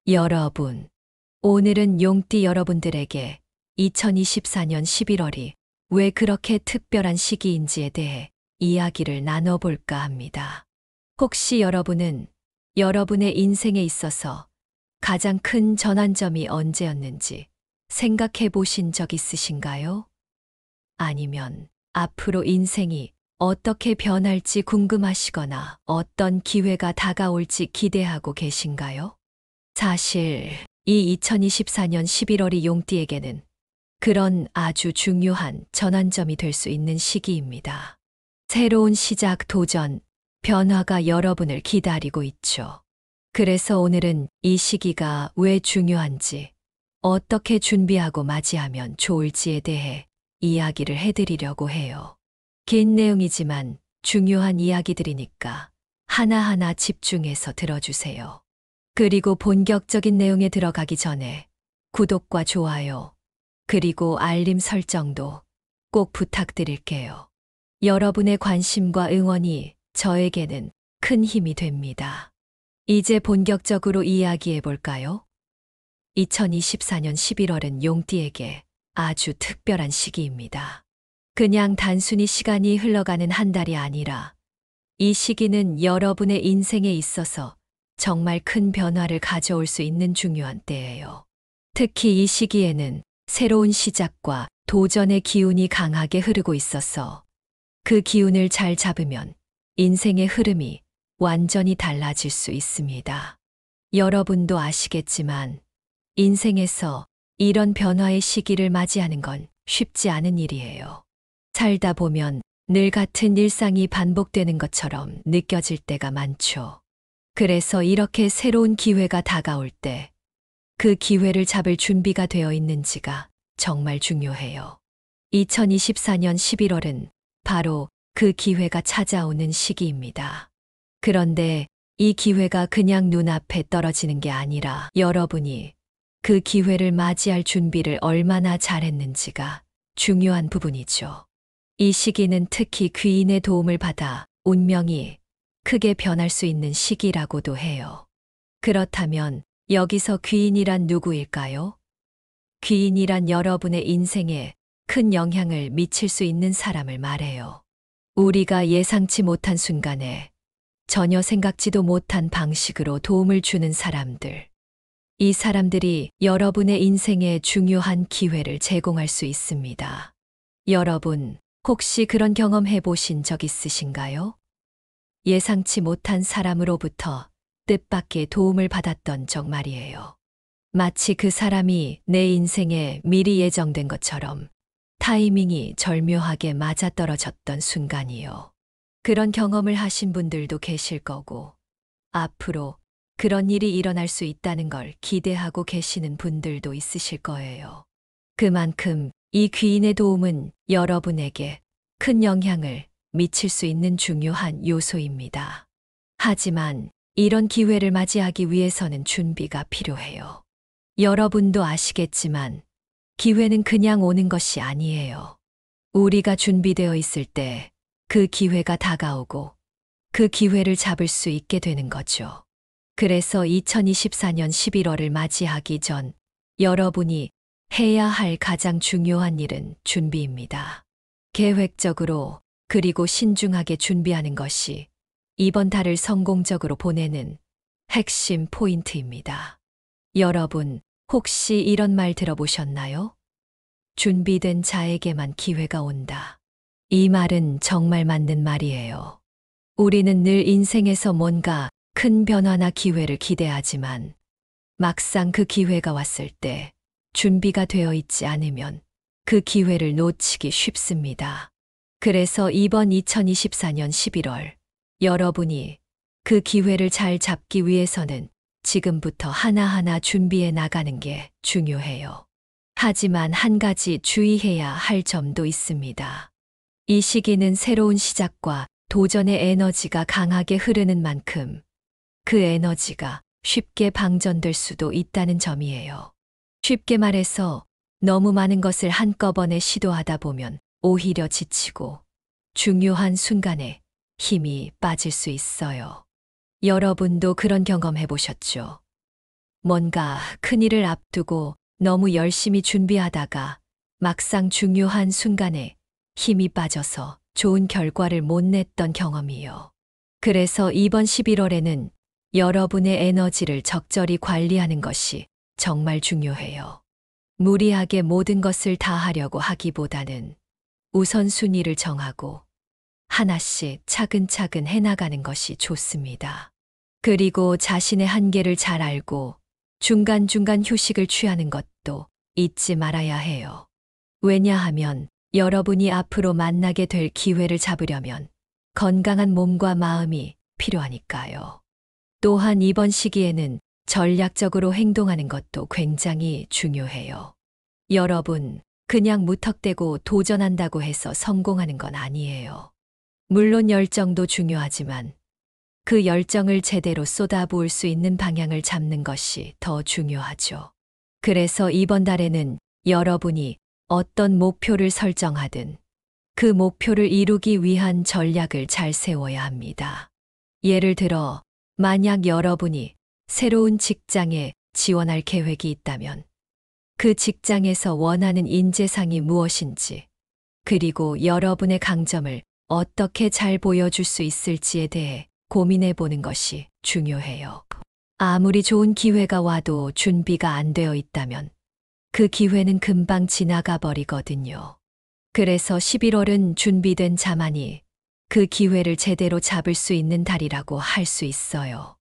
여러분, 오늘은 용띠 여러분들에게 2024년 11월이 왜 그렇게 특별한 시기인지에 대해 이야기를 나눠볼까 합니다. 혹시 여러분은 여러분의 인생에 있어서 가장 큰 전환점이 언제였는지 생각해 보신 적 있으신가요? 아니면 앞으로 인생이 어떻게 변할지 궁금하시거나 어떤 기회가 다가올지 기대하고 계신가요? 사실 이 2024년 11월이 용띠에게는 그런 아주 중요한 전환점이 될 수 있는 시기입니다. 새로운 시작, 도전, 변화가 여러분을 기다리고 있죠. 그래서 오늘은 이 시기가 왜 중요한지, 어떻게 준비하고 맞이하면 좋을지에 대해 이야기를 해드리려고 해요. 긴 내용이지만 중요한 이야기들이니까 하나하나 집중해서 들어주세요. 그리고 본격적인 내용에 들어가기 전에 구독과 좋아요, 그리고 알림 설정도 꼭 부탁드릴게요. 여러분의 관심과 응원이 저에게는 큰 힘이 됩니다. 이제 본격적으로 이야기해 볼까요? 2024년 11월은 용띠에게 아주 특별한 시기입니다. 그냥 단순히 시간이 흘러가는 한 달이 아니라 이 시기는 여러분의 인생에 있어서 정말 큰 변화를 가져올 수 있는 중요한 때예요. 특히 이 시기에는 새로운 시작과 도전의 기운이 강하게 흐르고 있어서 그 기운을 잘 잡으면 인생의 흐름이 완전히 달라질 수 있습니다. 여러분도 아시겠지만 인생에서 이런 변화의 시기를 맞이하는 건 쉽지 않은 일이에요. 살다 보면 늘 같은 일상이 반복되는 것처럼 느껴질 때가 많죠. 그래서 이렇게 새로운 기회가 다가올 때 그 기회를 잡을 준비가 되어 있는지가 정말 중요해요. 2024년 11월은 바로 그 기회가 찾아오는 시기입니다. 그런데 이 기회가 그냥 눈앞에 떨어지는 게 아니라 여러분이 그 기회를 맞이할 준비를 얼마나 잘했는지가 중요한 부분이죠. 이 시기는 특히 귀인의 도움을 받아 운명이 크게 변할 수 있는 시기라고도 해요. 그렇다면 여기서 귀인이란 누구일까요? 귀인이란 여러분의 인생에 큰 영향을 미칠 수 있는 사람을 말해요. 우리가 예상치 못한 순간에 전혀 생각지도 못한 방식으로 도움을 주는 사람들. 이 사람들이 여러분의 인생에 중요한 기회를 제공할 수 있습니다. 여러분, 혹시 그런 경험해 보신 적 있으신가요? 예상치 못한 사람으로부터 뜻밖의 도움을 받았던 적 말이에요. 마치 그 사람이 내 인생에 미리 예정된 것처럼 타이밍이 절묘하게 맞아떨어졌던 순간이요. 그런 경험을 하신 분들도 계실 거고, 앞으로 그런 일이 일어날 수 있다는 걸 기대하고 계시는 분들도 있으실 거예요. 그만큼 이 귀인의 도움은 여러분에게 큰 영향을 미칠 수 있는 중요한 요소입니다. 하지만 이런 기회를 맞이하기 위해서는 준비가 필요해요. 여러분도 아시겠지만 기회는 그냥 오는 것이 아니에요. 우리가 준비되어 있을 때 그 기회가 다가오고 그 기회를 잡을 수 있게 되는 거죠. 그래서 2024년 11월을 맞이하기 전 여러분이 해야 할 가장 중요한 일은 준비입니다. 계획적으로 그리고 신중하게 준비하는 것이 이번 달을 성공적으로 보내는 핵심 포인트입니다. 여러분, 혹시 이런 말 들어보셨나요? 준비된 자에게만 기회가 온다. 이 말은 정말 맞는 말이에요. 우리는 늘 인생에서 뭔가 큰 변화나 기회를 기대하지만 막상 그 기회가 왔을 때 준비가 되어 있지 않으면 그 기회를 놓치기 쉽습니다. 그래서 이번 2024년 11월 여러분이 그 기회를 잘 잡기 위해서는 지금부터 하나하나 준비해 나가는 게 중요해요. 하지만 한 가지 주의해야 할 점도 있습니다. 이 시기는 새로운 시작과 도전의 에너지가 강하게 흐르는 만큼 그 에너지가 쉽게 방전될 수도 있다는 점이에요. 쉽게 말해서 너무 많은 것을 한꺼번에 시도하다 보면 오히려 지치고 중요한 순간에 힘이 빠질 수 있어요. 여러분도 그런 경험 해보셨죠? 뭔가 큰일을 앞두고 너무 열심히 준비하다가 막상 중요한 순간에 힘이 빠져서 좋은 결과를 못 냈던 경험이요. 그래서 이번 11월에는 여러분의 에너지를 적절히 관리하는 것이 정말 중요해요. 무리하게 모든 것을 다 하려고 하기보다는 우선순위를 정하고 하나씩 차근차근 해나가는 것이 좋습니다. 그리고 자신의 한계를 잘 알고 중간중간 휴식을 취하는 것도 잊지 말아야 해요. 왜냐하면 여러분이 앞으로 만나게 될 기회를 잡으려면 건강한 몸과 마음이 필요하니까요. 또한 이번 시기에는 전략적으로 행동하는 것도 굉장히 중요해요. 여러분, 그냥 무턱대고 도전한다고 해서 성공하는 건 아니에요. 물론 열정도 중요하지만 그 열정을 제대로 쏟아부을 수 있는 방향을 잡는 것이 더 중요하죠. 그래서 이번 달에는 여러분이 어떤 목표를 설정하든 그 목표를 이루기 위한 전략을 잘 세워야 합니다. 예를 들어, 만약 여러분이 새로운 직장에 지원할 계획이 있다면 그 직장에서 원하는 인재상이 무엇인지, 그리고 여러분의 강점을 어떻게 잘 보여줄 수 있을지에 대해 고민해 보는 것이 중요해요. 아무리 좋은 기회가 와도 준비가 안 되어 있다면 그 기회는 금방 지나가 버리거든요. 그래서 11월은 준비된 자만이 그 기회를 제대로 잡을 수 있는 달이라고 할 수 있어요.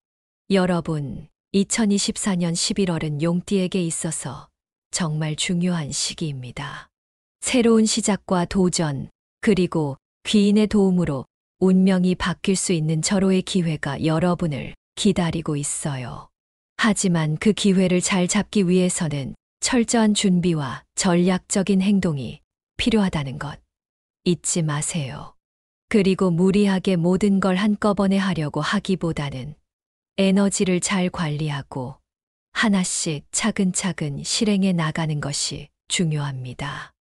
여러분, 2024년 11월은 용띠에게 있어서 정말 중요한 시기입니다. 새로운 시작과 도전, 그리고 귀인의 도움으로 운명이 바뀔 수 있는 절호의 기회가 여러분을 기다리고 있어요. 하지만 그 기회를 잘 잡기 위해서는 철저한 준비와 전략적인 행동이 필요하다는 것 잊지 마세요. 그리고 무리하게 모든 걸 한꺼번에 하려고 하기보다는 에너지를 잘 관리하고 하나씩 차근차근 실행해 나가는 것이 중요합니다.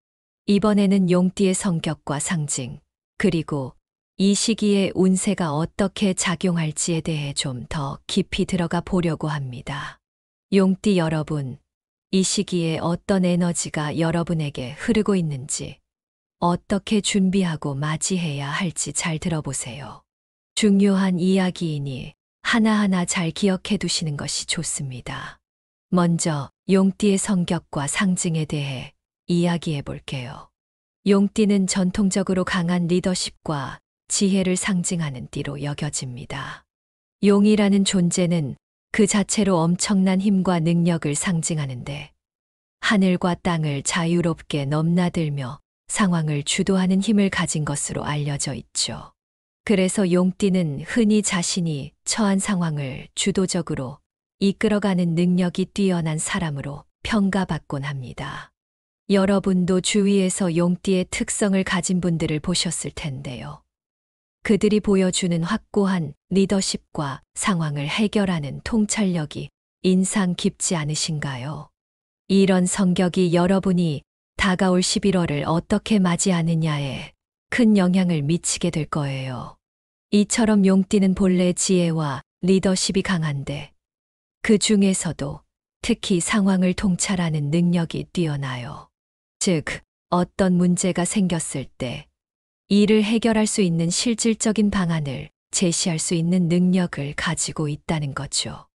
이번에는 용띠의 성격과 상징, 그리고 이 시기에 운세가 어떻게 작용할지에 대해 좀 더 깊이 들어가 보려고 합니다. 용띠 여러분, 이 시기에 어떤 에너지가 여러분에게 흐르고 있는지, 어떻게 준비하고 맞이해야 할지 잘 들어보세요. 중요한 이야기이니 하나하나 잘 기억해 두시는 것이 좋습니다. 먼저 용띠의 성격과 상징에 대해 이야기해 볼게요. 용띠는 전통적으로 강한 리더십과 지혜를 상징하는 띠로 여겨집니다. 용이라는 존재는 그 자체로 엄청난 힘과 능력을 상징하는데 하늘과 땅을 자유롭게 넘나들며 상황을 주도하는 힘을 가진 것으로 알려져 있죠. 그래서 용띠는 흔히 자신이 처한 상황을 주도적으로 이끌어가는 능력이 뛰어난 사람으로 평가받곤 합니다. 여러분도 주위에서 용띠의 특성을 가진 분들을 보셨을 텐데요. 그들이 보여주는 확고한 리더십과 상황을 해결하는 통찰력이 인상 깊지 않으신가요? 이런 성격이 여러분이 다가올 11월을 어떻게 맞이하느냐에 큰 영향을 미치게 될 거예요. 이처럼 용띠는 본래 지혜와 리더십이 강한데 그 중에서도 특히 상황을 통찰하는 능력이 뛰어나요. 즉, 어떤 문제가 생겼을 때 이를 해결할 수 있는 실질적인 방안을 제시할 수 있는 능력을 가지고 있다는 거죠.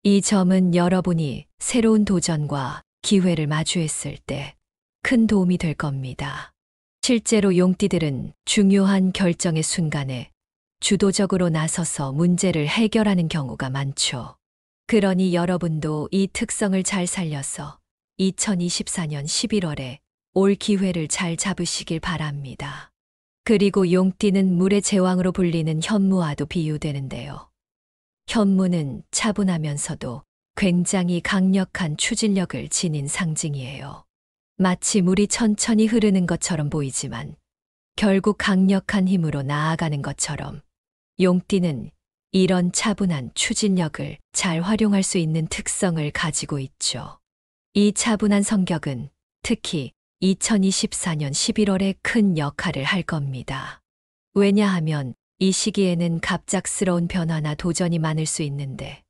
이 점은 여러분이 새로운 도전과 기회를 마주했을 때 큰 도움이 될 겁니다. 실제로 용띠들은 중요한 결정의 순간에 주도적으로 나서서 문제를 해결하는 경우가 많죠. 그러니 여러분도 이 특성을 잘 살려서 2024년 11월에 올 기회를 잘 잡으시길 바랍니다. 그리고 용띠는 물의 제왕으로 불리는 현무와도 비유되는데요. 현무는 차분하면서도 굉장히 강력한 추진력을 지닌 상징이에요. 마치 물이 천천히 흐르는 것처럼 보이지만 결국 강력한 힘으로 나아가는 것처럼 용띠는 이런 차분한 추진력을 잘 활용할 수 있는 특성을 가지고 있죠. 이 차분한 성격은 특히 2024년 11월에 큰 역할을 할 겁니다. 왜냐하면 이 시기에는 갑작스러운 변화나 도전이 많을 수 있는데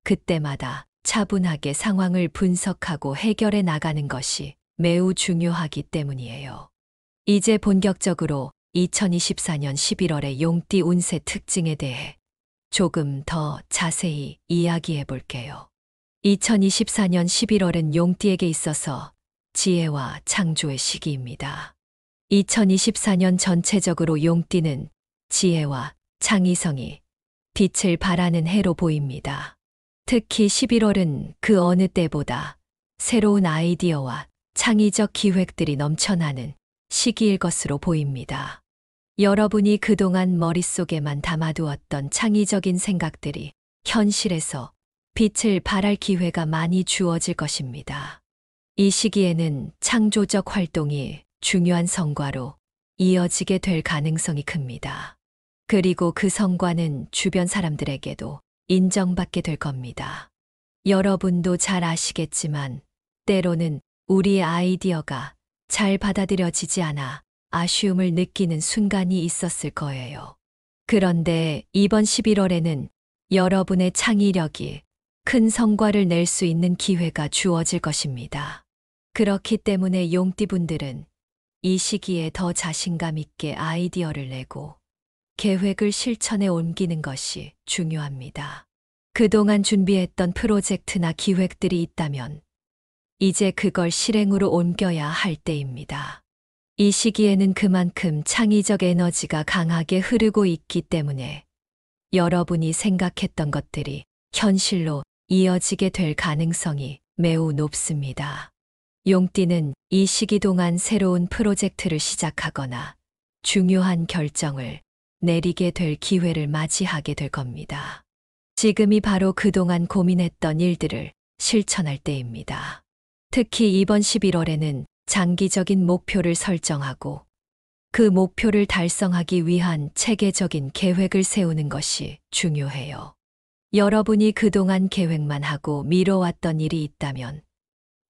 그때마다 차분하게 상황을 분석하고 해결해 나가는 것이 매우 중요하기 때문이에요. 이제 본격적으로 2024년 11월의 용띠 운세 특징에 대해 조금 더 자세히 이야기해 볼게요. 2024년 11월은 용띠에게 있어서 지혜와 창조의 시기입니다. 2024년 전체적으로 용띠는 지혜와 창의성이 빛을 발하는 해로 보입니다. 특히 11월은 그 어느 때보다 새로운 아이디어와 창의적 기획들이 넘쳐나는 시기일 것으로 보입니다. 여러분이 그동안 머릿속에만 담아두었던 창의적인 생각들이 현실에서 빛을 발할 기회가 많이 주어질 것입니다. 이 시기에는 창조적 활동이 중요한 성과로 이어지게 될 가능성이 큽니다. 그리고 그 성과는 주변 사람들에게도 인정받게 될 겁니다. 여러분도 잘 아시겠지만 때로는 우리의 아이디어가 잘 받아들여지지 않아 아쉬움을 느끼는 순간이 있었을 거예요. 그런데 이번 11월에는 여러분의 창의력이 큰 성과를 낼 수 있는 기회가 주어질 것입니다. 그렇기 때문에 용띠분들은 이 시기에 더 자신감 있게 아이디어를 내고 계획을 실천에 옮기는 것이 중요합니다. 그동안 준비했던 프로젝트나 기획들이 있다면 이제 그걸 실행으로 옮겨야 할 때입니다. 이 시기에는 그만큼 창의적 에너지가 강하게 흐르고 있기 때문에 여러분이 생각했던 것들이 현실로 이어지게 될 가능성이 매우 높습니다. 용띠는 이 시기 동안 새로운 프로젝트를 시작하거나 중요한 결정을 내리게 될 기회를 맞이하게 될 겁니다. 지금이 바로 그동안 고민했던 일들을 실천할 때입니다. 특히 이번 11월에는 장기적인 목표를 설정하고 그 목표를 달성하기 위한 체계적인 계획을 세우는 것이 중요해요. 여러분이 그동안 계획만 하고 미뤄왔던 일이 있다면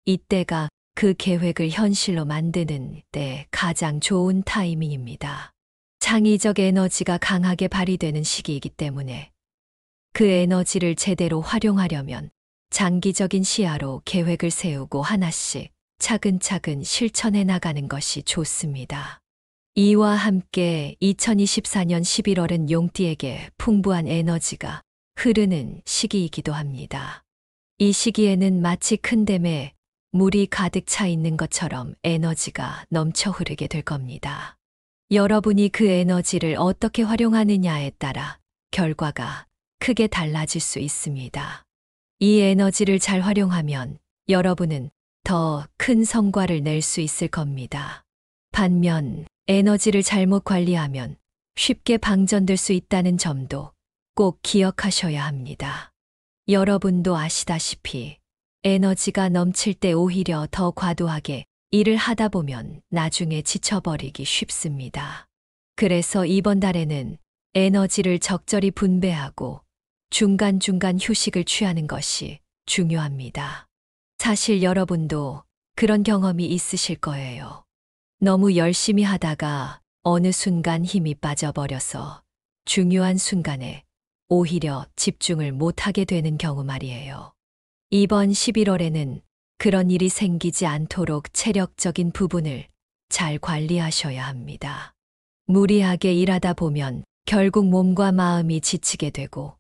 이때가 그 계획을 현실로 만드는 때 가장 좋은 타이밍입니다. 창의적 에너지가 강하게 발휘되는 시기이기 때문에 그 에너지를 제대로 활용하려면 장기적인 시야로 계획을 세우고 하나씩 차근차근 실천해 나가는 것이 좋습니다. 이와 함께 2024년 11월은 용띠에게 풍부한 에너지가 흐르는 시기이기도 합니다. 이 시기에는 마치 큰 댐에 물이 가득 차 있는 것처럼 에너지가 넘쳐 흐르게 될 겁니다. 여러분이 그 에너지를 어떻게 활용하느냐에 따라 결과가 크게 달라질 수 있습니다. 이 에너지를 잘 활용하면 여러분은 더 큰 성과를 낼 수 있을 겁니다. 반면 에너지를 잘못 관리하면 쉽게 방전될 수 있다는 점도 꼭 기억하셔야 합니다. 여러분도 아시다시피 에너지가 넘칠 때 오히려 더 과도하게 일을 하다 보면 나중에 지쳐버리기 쉽습니다. 그래서 이번 달에는 에너지를 적절히 분배하고 중간중간 휴식을 취하는 것이 중요합니다. 사실 여러분도 그런 경험이 있으실 거예요. 너무 열심히 하다가 어느 순간 힘이 빠져버려서 중요한 순간에 오히려 집중을 못하게 되는 경우 말이에요. 이번 11월에는 그런 일이 생기지 않도록 체력적인 부분을 잘 관리하셔야 합니다. 무리하게 일하다 보면 결국 몸과 마음이 지치게 되고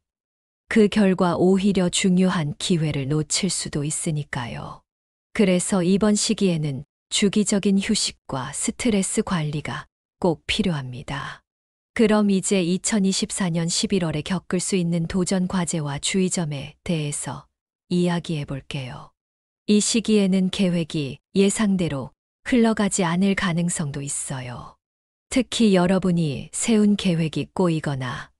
그 결과 오히려 중요한 기회를 놓칠 수도 있으니까요. 그래서 이번 시기에는 주기적인 휴식과 스트레스 관리가 꼭 필요합니다. 그럼 이제 2024년 11월에 겪을 수 있는 도전 과제와 주의점에 대해서 이야기해 볼게요. 이 시기에는 계획이 예상대로 흘러가지 않을 가능성도 있어요. 특히 여러분이 세운 계획이 꼬이거나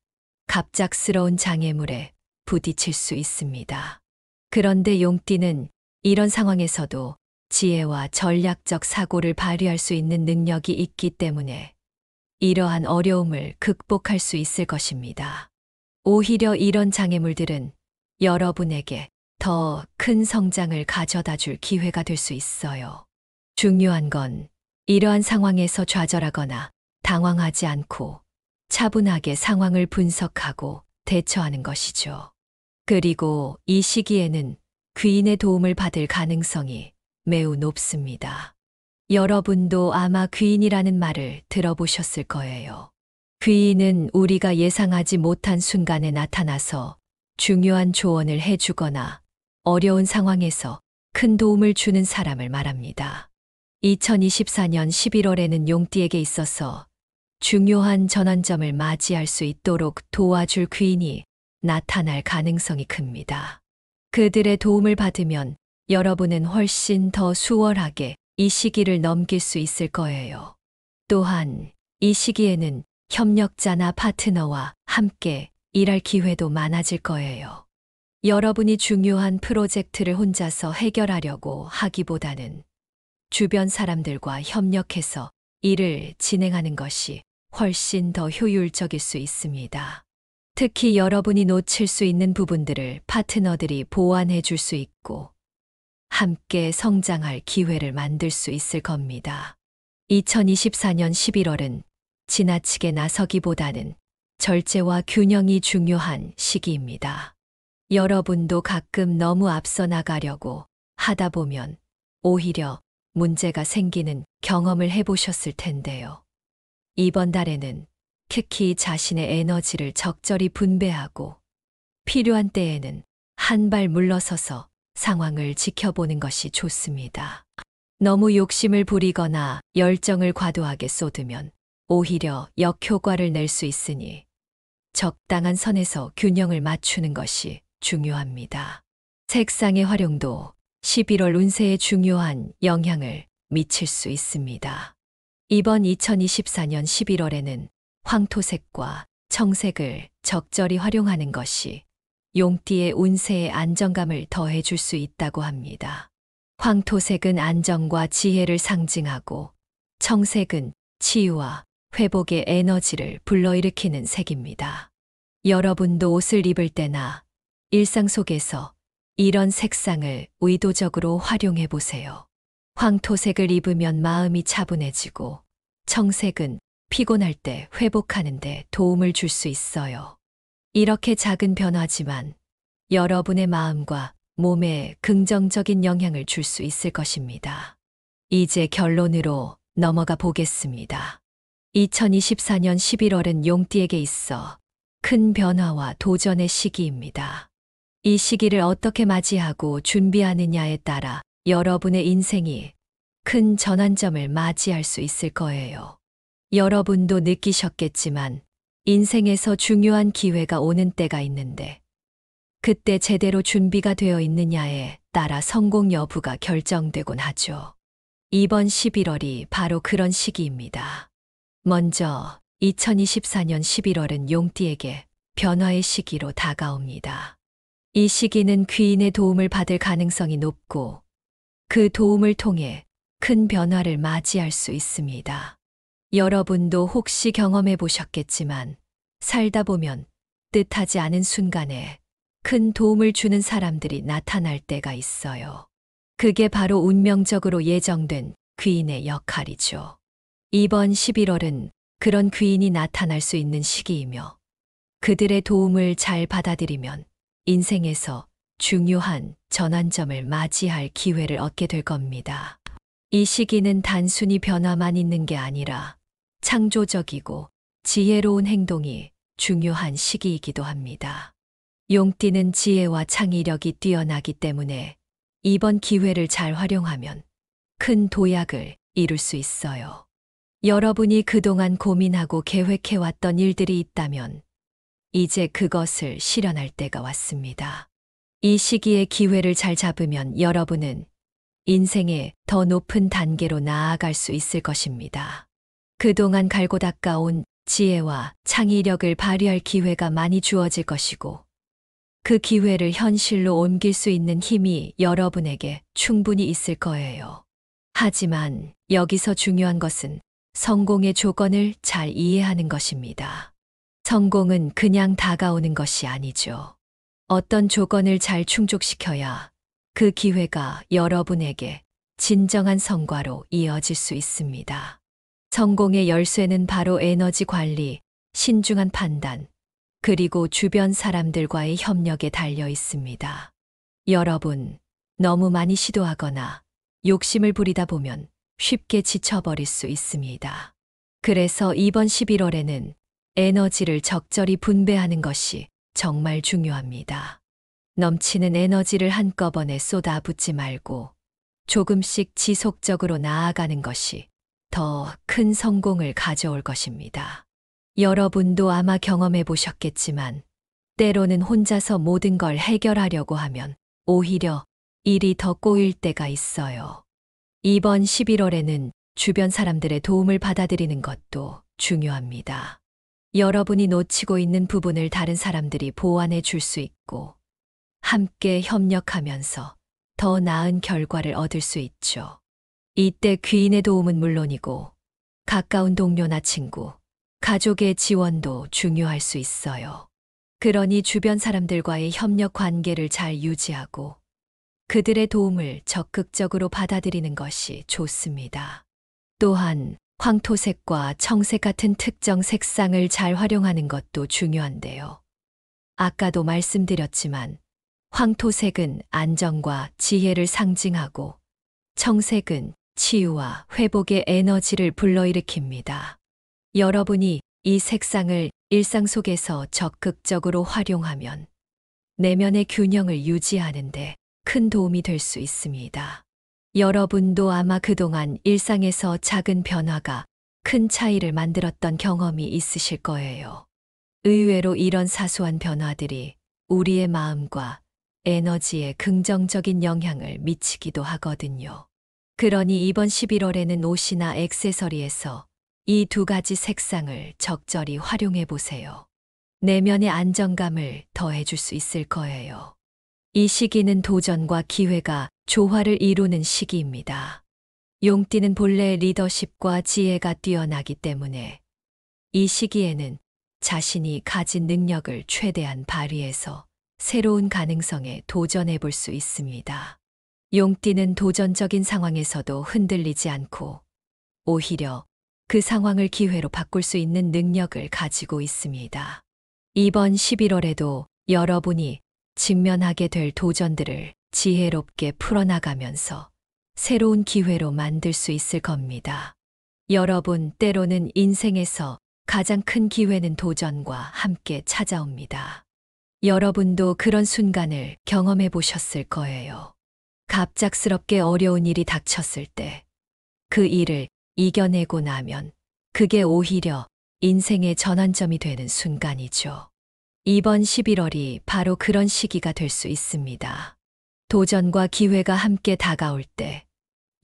갑작스러운 장애물에 부딪힐 수 있습니다. 그런데 용띠는 이런 상황에서도 지혜와 전략적 사고를 발휘할 수 있는 능력이 있기 때문에 이러한 어려움을 극복할 수 있을 것입니다. 오히려 이런 장애물들은 여러분에게 더 큰 성장을 가져다 줄 기회가 될 수 있어요. 중요한 건 이러한 상황에서 좌절하거나 당황하지 않고 차분하게 상황을 분석하고 대처하는 것이죠. 그리고 이 시기에는 귀인의 도움을 받을 가능성이 매우 높습니다. 여러분도 아마 귀인이라는 말을 들어보셨을 거예요. 귀인은 우리가 예상하지 못한 순간에 나타나서 중요한 조언을 해주거나 어려운 상황에서 큰 도움을 주는 사람을 말합니다. 2024년 11월에는 용띠에게 있어서 중요한 전환점을 맞이할 수 있도록 도와줄 귀인이 나타날 가능성이 큽니다. 그들의 도움을 받으면 여러분은 훨씬 더 수월하게 이 시기를 넘길 수 있을 거예요. 또한 이 시기에는 협력자나 파트너와 함께 일할 기회도 많아질 거예요. 여러분이 중요한 프로젝트를 혼자서 해결하려고 하기보다는 주변 사람들과 협력해서 일을 진행하는 것이 훨씬 더 효율적일 수 있습니다. 특히 여러분이 놓칠 수 있는 부분들을 파트너들이 보완해 줄 수 있고 함께 성장할 기회를 만들 수 있을 겁니다. 2024년 11월은 지나치게 나서기보다는 절제와 균형이 중요한 시기입니다. 여러분도 가끔 너무 앞서 나가려고 하다 보면 오히려 문제가 생기는 경험을 해보셨을 텐데요. 이번 달에는 특히 자신의 에너지를 적절히 분배하고 필요한 때에는 한 발 물러서서 상황을 지켜보는 것이 좋습니다. 너무 욕심을 부리거나 열정을 과도하게 쏟으면 오히려 역효과를 낼 수 있으니 적당한 선에서 균형을 맞추는 것이 중요합니다. 색상의 활용도 11월 운세에 중요한 영향을 미칠 수 있습니다. 이번 2024년 11월에는 황토색과 청색을 적절히 활용하는 것이 용띠의 운세에 안정감을 더해줄 수 있다고 합니다. 황토색은 안정과 지혜를 상징하고 청색은 치유와 회복의 에너지를 불러일으키는 색입니다. 여러분도 옷을 입을 때나 일상 속에서 이런 색상을 의도적으로 활용해 보세요. 황토색을 입으면 마음이 차분해지고 청색은 피곤할 때 회복하는 데 도움을 줄 수 있어요. 이렇게 작은 변화지만 여러분의 마음과 몸에 긍정적인 영향을 줄 수 있을 것입니다. 이제 결론으로 넘어가 보겠습니다. 2024년 11월은 용띠에게 있어 큰 변화와 도전의 시기입니다. 이 시기를 어떻게 맞이하고 준비하느냐에 따라 여러분의 인생이 큰 전환점을 맞이할 수 있을 거예요. 여러분도 느끼셨겠지만 인생에서 중요한 기회가 오는 때가 있는데 그때 제대로 준비가 되어 있느냐에 따라 성공 여부가 결정되곤 하죠. 이번 11월이 바로 그런 시기입니다. 먼저 2024년 11월은 용띠에게 변화의 시기로 다가옵니다. 이 시기는 귀인의 도움을 받을 가능성이 높고 그 도움을 통해 큰 변화를 맞이할 수 있습니다. 여러분도 혹시 경험해 보셨겠지만 살다 보면 뜻하지 않은 순간에 큰 도움을 주는 사람들이 나타날 때가 있어요. 그게 바로 운명적으로 예정된 귀인의 역할이죠. 이번 11월은 그런 귀인이 나타날 수 있는 시기이며 그들의 도움을 잘 받아들이면 인생에서 중요한 전환점을 맞이할 기회를 얻게 될 겁니다. 이 시기는 단순히 변화만 있는 게 아니라 창조적이고 지혜로운 행동이 중요한 시기이기도 합니다. 용띠는 지혜와 창의력이 뛰어나기 때문에 이번 기회를 잘 활용하면 큰 도약을 이룰 수 있어요. 여러분이 그동안 고민하고 계획해왔던 일들이 있다면 이제 그것을 실현할 때가 왔습니다. 이 시기의 기회를 잘 잡으면 여러분은 인생의 더 높은 단계로 나아갈 수 있을 것입니다. 그동안 갈고 닦아온 지혜와 창의력을 발휘할 기회가 많이 주어질 것이고 그 기회를 현실로 옮길 수 있는 힘이 여러분에게 충분히 있을 거예요. 하지만 여기서 중요한 것은 성공의 조건을 잘 이해하는 것입니다. 성공은 그냥 다가오는 것이 아니죠. 어떤 조건을 잘 충족시켜야 그 기회가 여러분에게 진정한 성과로 이어질 수 있습니다. 성공의 열쇠는 바로 에너지 관리, 신중한 판단, 그리고 주변 사람들과의 협력에 달려 있습니다. 여러분, 너무 많이 시도하거나 욕심을 부리다 보면 쉽게 지쳐버릴 수 있습니다. 그래서 이번 11월에는 에너지를 적절히 분배하는 것이 정말 중요합니다. 넘치는 에너지를 한꺼번에 쏟아붓지 말고 조금씩 지속적으로 나아가는 것이 더 큰 성공을 가져올 것입니다. 여러분도 아마 경험해 보셨겠지만 때로는 혼자서 모든 걸 해결하려고 하면 오히려 일이 더 꼬일 때가 있어요. 이번 11월에는 주변 사람들의 도움을 받아들이는 것도 중요합니다. 여러분이 놓치고 있는 부분을 다른 사람들이 보완해 줄 수 있고 함께 협력하면서 더 나은 결과를 얻을 수 있죠. 이때 귀인의 도움은 물론이고 가까운 동료나 친구, 가족의 지원도 중요할 수 있어요. 그러니 주변 사람들과의 협력 관계를 잘 유지하고 그들의 도움을 적극적으로 받아들이는 것이 좋습니다. 또한 황토색과 청색 같은 특정 색상을 잘 활용하는 것도 중요한데요. 아까도 말씀드렸지만 황토색은 안정과 지혜를 상징하고 청색은 치유와 회복의 에너지를 불러일으킵니다. 여러분이 이 색상을 일상 속에서 적극적으로 활용하면 내면의 균형을 유지하는데 큰 도움이 될 수 있습니다. 여러분도 아마 그동안 일상에서 작은 변화가 큰 차이를 만들었던 경험이 있으실 거예요. 의외로 이런 사소한 변화들이 우리의 마음과 에너지에 긍정적인 영향을 미치기도 하거든요. 그러니 이번 11월에는 옷이나 액세서리에서 이 두 가지 색상을 적절히 활용해 보세요. 내면의 안정감을 더해줄 수 있을 거예요. 이 시기는 도전과 기회가 조화를 이루는 시기입니다. 용띠는 본래 리더십과 지혜가 뛰어나기 때문에 이 시기에는 자신이 가진 능력을 최대한 발휘해서 새로운 가능성에 도전해 볼 수 있습니다. 용띠는 도전적인 상황에서도 흔들리지 않고 오히려 그 상황을 기회로 바꿀 수 있는 능력을 가지고 있습니다. 이번 11월에도 여러분이 직면하게 될 도전들을 지혜롭게 풀어나가면서 새로운 기회로 만들 수 있을 겁니다. 여러분, 때로는 인생에서 가장 큰 기회는 도전과 함께 찾아옵니다. 여러분도 그런 순간을 경험해 보셨을 거예요. 갑작스럽게 어려운 일이 닥쳤을 때 그 일을 이겨내고 나면 그게 오히려 인생의 전환점이 되는 순간이죠. 이번 11월이 바로 그런 시기가 될 수 있습니다. 도전과 기회가 함께 다가올 때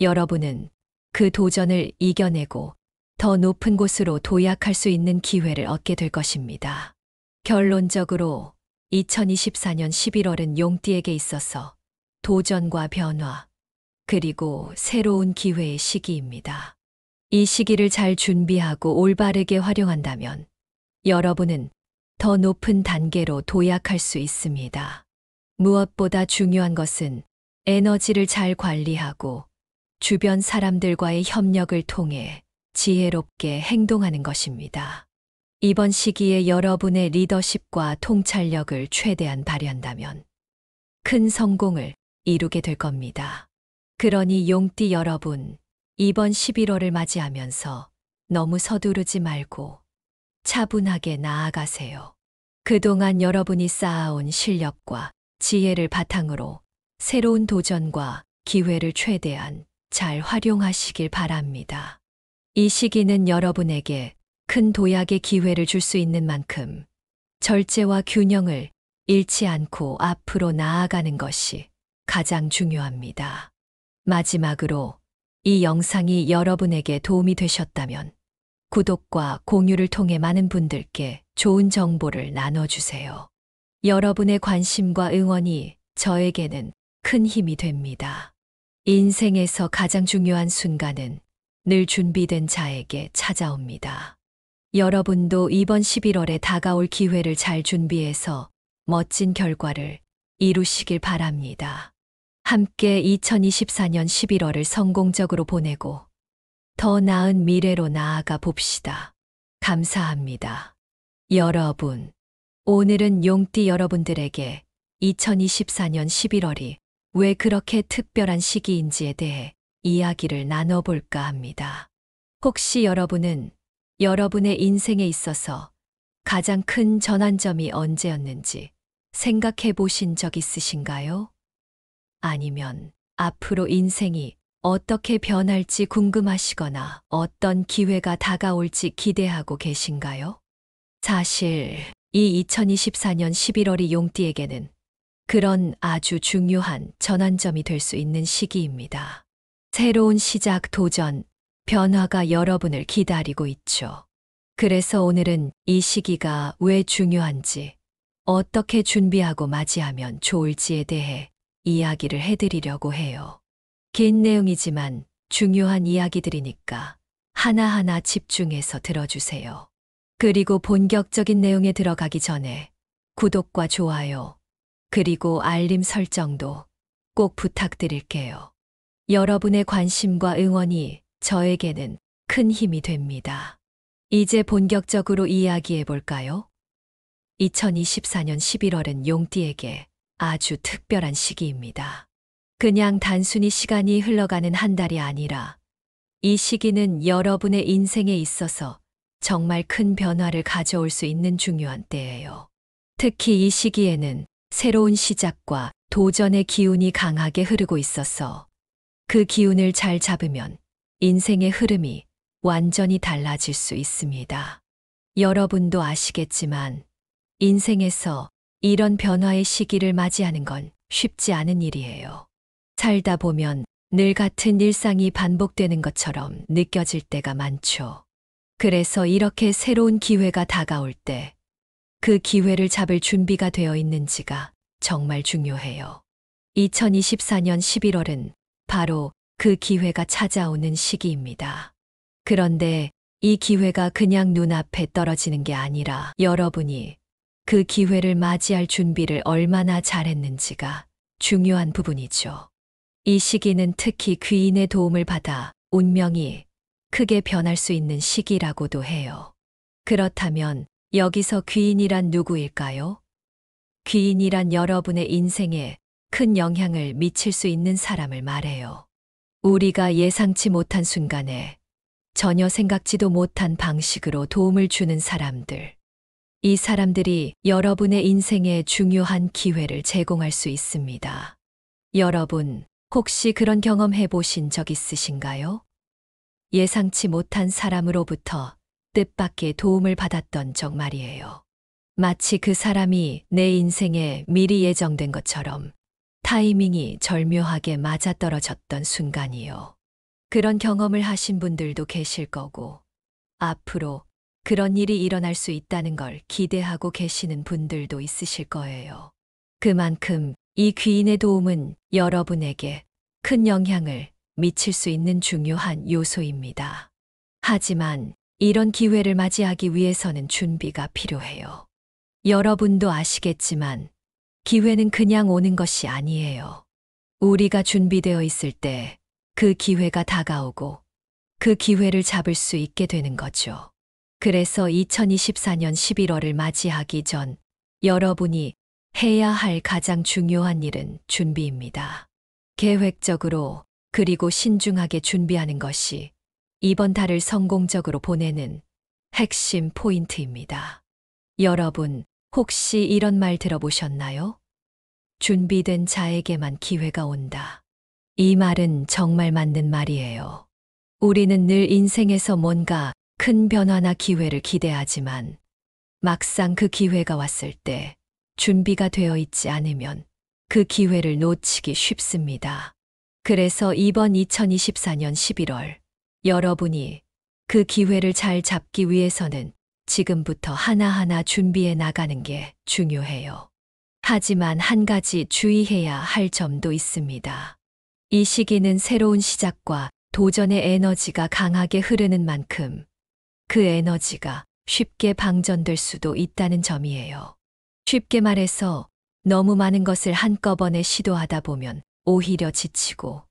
여러분은 그 도전을 이겨내고 더 높은 곳으로 도약할 수 있는 기회를 얻게 될 것입니다. 결론적으로 2024년 11월은 용띠에게 있어서 도전과 변화, 그리고 새로운 기회의 시기입니다. 이 시기를 잘 준비하고 올바르게 활용한다면 여러분은 더 높은 단계로 도약할 수 있습니다. 무엇보다 중요한 것은 에너지를 잘 관리하고 주변 사람들과의 협력을 통해 지혜롭게 행동하는 것입니다. 이번 시기에 여러분의 리더십과 통찰력을 최대한 발휘한다면 큰 성공을 이루게 될 겁니다. 그러니 용띠 여러분, 이번 11월을 맞이하면서 너무 서두르지 말고 차분하게 나아가세요. 그동안 여러분이 쌓아온 실력과 지혜를 바탕으로 새로운 도전과 기회를 최대한 잘 활용하시길 바랍니다. 이 시기는 여러분에게 큰 도약의 기회를 줄 수 있는 만큼 절제와 균형을 잃지 않고 앞으로 나아가는 것이 가장 중요합니다. 마지막으로 이 영상이 여러분에게 도움이 되셨다면 구독과 공유를 통해 많은 분들께 좋은 정보를 나눠주세요. 여러분의 관심과 응원이 저에게는 큰 힘이 됩니다. 인생에서 가장 중요한 순간은 늘 준비된 자에게 찾아옵니다. 여러분도 이번 11월에 다가올 기회를 잘 준비해서 멋진 결과를 이루시길 바랍니다. 함께 2024년 11월을 성공적으로 보내고 더 나은 미래로 나아가 봅시다. 감사합니다. 여러분, 오늘은 용띠 여러분들에게 2024년 11월이 왜 그렇게 특별한 시기인지에 대해 이야기를 나눠볼까 합니다. 혹시 여러분은 여러분의 인생에 있어서 가장 큰 전환점이 언제였는지 생각해 보신 적 있으신가요? 아니면 앞으로 인생이 어떻게 변할지 궁금하시거나 어떤 기회가 다가올지 기대하고 계신가요? 사실 이 2024년 11월이 용띠에게는 그런 아주 중요한 전환점이 될 수 있는 시기입니다. 새로운 시작, 도전, 변화가 여러분을 기다리고 있죠. 그래서 오늘은 이 시기가 왜 중요한지, 어떻게 준비하고 맞이하면 좋을지에 대해 이야기를 해드리려고 해요. 긴 내용이지만 중요한 이야기들이니까 하나하나 집중해서 들어주세요. 그리고 본격적인 내용에 들어가기 전에 구독과 좋아요, 그리고 알림 설정도 꼭 부탁드릴게요. 여러분의 관심과 응원이 저에게는 큰 힘이 됩니다. 이제 본격적으로 이야기해 볼까요? 2024년 11월은 용띠에게 아주 특별한 시기입니다. 그냥 단순히 시간이 흘러가는 한 달이 아니라 이 시기는 여러분의 인생에 있어서 정말 큰 변화를 가져올 수 있는 중요한 때예요. 특히 이 시기에는 새로운 시작과 도전의 기운이 강하게 흐르고 있어서 그 기운을 잘 잡으면 인생의 흐름이 완전히 달라질 수 있습니다. 여러분도 아시겠지만 인생에서 이런 변화의 시기를 맞이하는 건 쉽지 않은 일이에요. 살다 보면 늘 같은 일상이 반복되는 것처럼 느껴질 때가 많죠. 그래서 이렇게 새로운 기회가 다가올 때 그 기회를 잡을 준비가 되어 있는지가 정말 중요해요. 2024년 11월은 바로 그 기회가 찾아오는 시기입니다. 그런데 이 기회가 그냥 눈앞에 떨어지는 게 아니라 여러분이 그 기회를 맞이할 준비를 얼마나 잘했는지가 중요한 부분이죠. 이 시기는 특히 귀인의 도움을 받아 운명이 크게 변할 수 있는 시기라고도 해요. 그렇다면 여기서 귀인이란 누구일까요? 귀인이란 여러분의 인생에 큰 영향을 미칠 수 있는 사람을 말해요. 우리가 예상치 못한 순간에 전혀 생각지도 못한 방식으로 도움을 주는 사람들. 이 사람들이 여러분의 인생에 중요한 기회를 제공할 수 있습니다. 여러분, 혹시 그런 경험 해보신 적 있으신가요? 예상치 못한 사람으로부터 뜻밖의 도움을 받았던 적 말이에요. 마치 그 사람이 내 인생에 미리 예정된 것처럼 타이밍이 절묘하게 맞아떨어졌던 순간이요. 그런 경험을 하신 분들도 계실 거고, 앞으로 그런 일이 일어날 수 있다는 걸 기대하고 계시는 분들도 있으실 거예요. 그만큼 이 귀인의 도움은 여러분에게 큰 영향을 미칠 수 있는 중요한 요소입니다. 하지만 이런 기회를 맞이하기 위해서는 준비가 필요해요. 여러분도 아시겠지만 기회는 그냥 오는 것이 아니에요. 우리가 준비되어 있을 때 그 기회가 다가오고 그 기회를 잡을 수 있게 되는 거죠. 그래서 2024년 11월을 맞이하기 전 여러분이 해야 할 가장 중요한 일은 준비입니다. 계획적으로 그리고 신중하게 준비하는 것이 이번 달을 성공적으로 보내는 핵심 포인트입니다. 여러분, 혹시 이런 말 들어보셨나요? 준비된 자에게만 기회가 온다. 이 말은 정말 맞는 말이에요. 우리는 늘 인생에서 뭔가 큰 변화나 기회를 기대하지만 막상 그 기회가 왔을 때 준비가 되어 있지 않으면 그 기회를 놓치기 쉽습니다. 그래서 이번 2024년 11월 여러분이 그 기회를 잘 잡기 위해서는 지금부터 하나하나 준비해 나가는 게 중요해요. 하지만 한 가지 주의해야 할 점도 있습니다. 이 시기는 새로운 시작과 도전의 에너지가 강하게 흐르는 만큼 그 에너지가 쉽게 방전될 수도 있다는 점이에요. 쉽게 말해서 너무 많은 것을 한꺼번에 시도하다 보면 오히려 지치고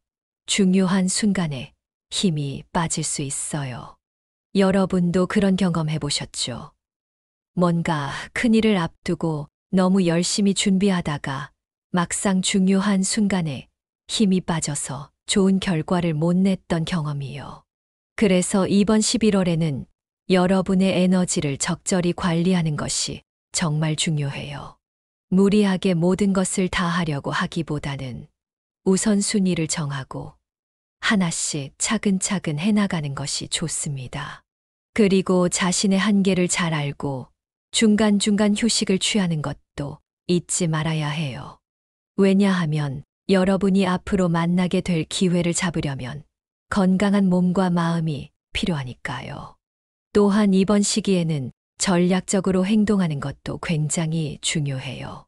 중요한 순간에 힘이 빠질 수 있어요. 여러분도 그런 경험 해보셨죠? 뭔가 큰일을 앞두고 너무 열심히 준비하다가 막상 중요한 순간에 힘이 빠져서 좋은 결과를 못 냈던 경험이요. 그래서 이번 11월에는 여러분의 에너지를 적절히 관리하는 것이 정말 중요해요. 무리하게 모든 것을 다 하려고 하기보다는 우선순위를 정하고 하나씩 차근차근 해나가는 것이 좋습니다. 그리고 자신의 한계를 잘 알고 중간중간 휴식을 취하는 것도 잊지 말아야 해요. 왜냐하면 여러분이 앞으로 만나게 될 기회를 잡으려면 건강한 몸과 마음이 필요하니까요. 또한 이번 시기에는 전략적으로 행동하는 것도 굉장히 중요해요.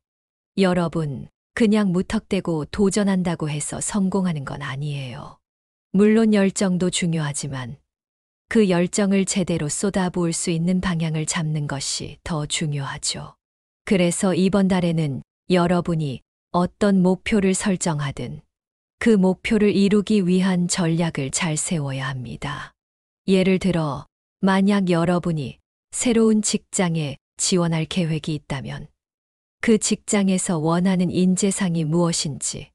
여러분, 그냥 무턱대고 도전한다고 해서 성공하는 건 아니에요. 물론 열정도 중요하지만 그 열정을 제대로 쏟아부을 수 있는 방향을 잡는 것이 더 중요하죠. 그래서 이번 달에는 여러분이 어떤 목표를 설정하든 그 목표를 이루기 위한 전략을 잘 세워야 합니다. 예를 들어, 만약 여러분이 새로운 직장에 지원할 계획이 있다면 그 직장에서 원하는 인재상이 무엇인지,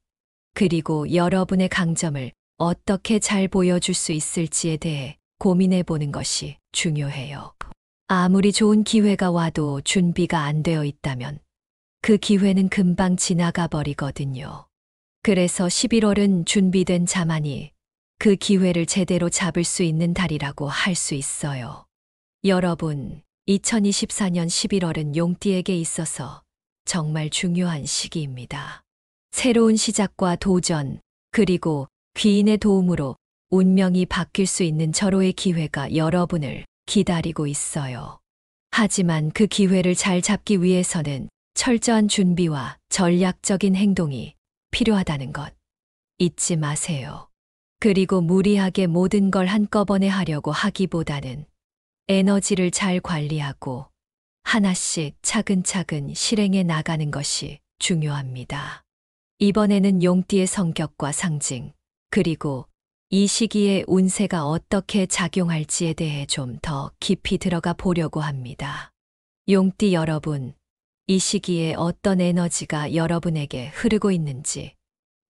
그리고 여러분의 강점을 어떻게 잘 보여줄 수 있을지에 대해 고민해 보는 것이 중요해요. 아무리 좋은 기회가 와도 준비가 안 되어 있다면 그 기회는 금방 지나가 버리거든요. 그래서 11월은 준비된 자만이 그 기회를 제대로 잡을 수 있는 달이라고 할 수 있어요. 여러분, 2024년 11월은 용띠에게 있어서 정말 중요한 시기입니다. 새로운 시작과 도전, 그리고 귀인의 도움으로 운명이 바뀔 수 있는 절호의 기회가 여러분을 기다리고 있어요. 하지만 그 기회를 잘 잡기 위해서는 철저한 준비와 전략적인 행동이 필요하다는 것 잊지 마세요. 그리고 무리하게 모든 걸 한꺼번에 하려고 하기보다는 에너지를 잘 관리하고 하나씩 차근차근 실행해 나가는 것이 중요합니다. 이번에는 용띠의 성격과 상징, 그리고 이 시기에 운세가 어떻게 작용할지에 대해 좀 더 깊이 들어가 보려고 합니다. 용띠 여러분, 이 시기에 어떤 에너지가 여러분에게 흐르고 있는지,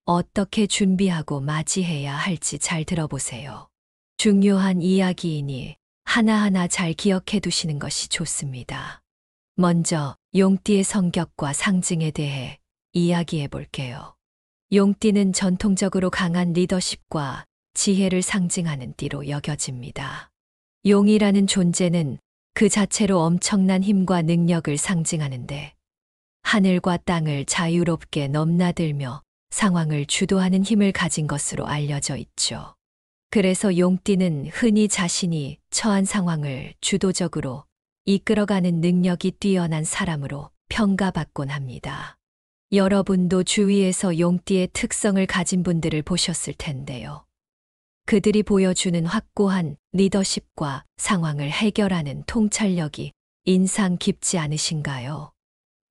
어떻게 준비하고 맞이해야 할지 잘 들어보세요. 중요한 이야기이니 하나하나 잘 기억해 두시는 것이 좋습니다. 먼저 용띠의 성격과 상징에 대해 이야기해 볼게요. 용띠는 전통적으로 강한 리더십과 지혜를 상징하는 띠로 여겨집니다. 용이라는 존재는 그 자체로 엄청난 힘과 능력을 상징하는데 하늘과 땅을 자유롭게 넘나들며 상황을 주도하는 힘을 가진 것으로 알려져 있죠. 그래서 용띠는 흔히 자신이 처한 상황을 주도적으로 이끌어가는 능력이 뛰어난 사람으로 평가받곤 합니다. 여러분도 주위에서 용띠의 특성을 가진 분들을 보셨을 텐데요. 그들이 보여주는 확고한 리더십과 상황을 해결하는 통찰력이 인상 깊지 않으신가요?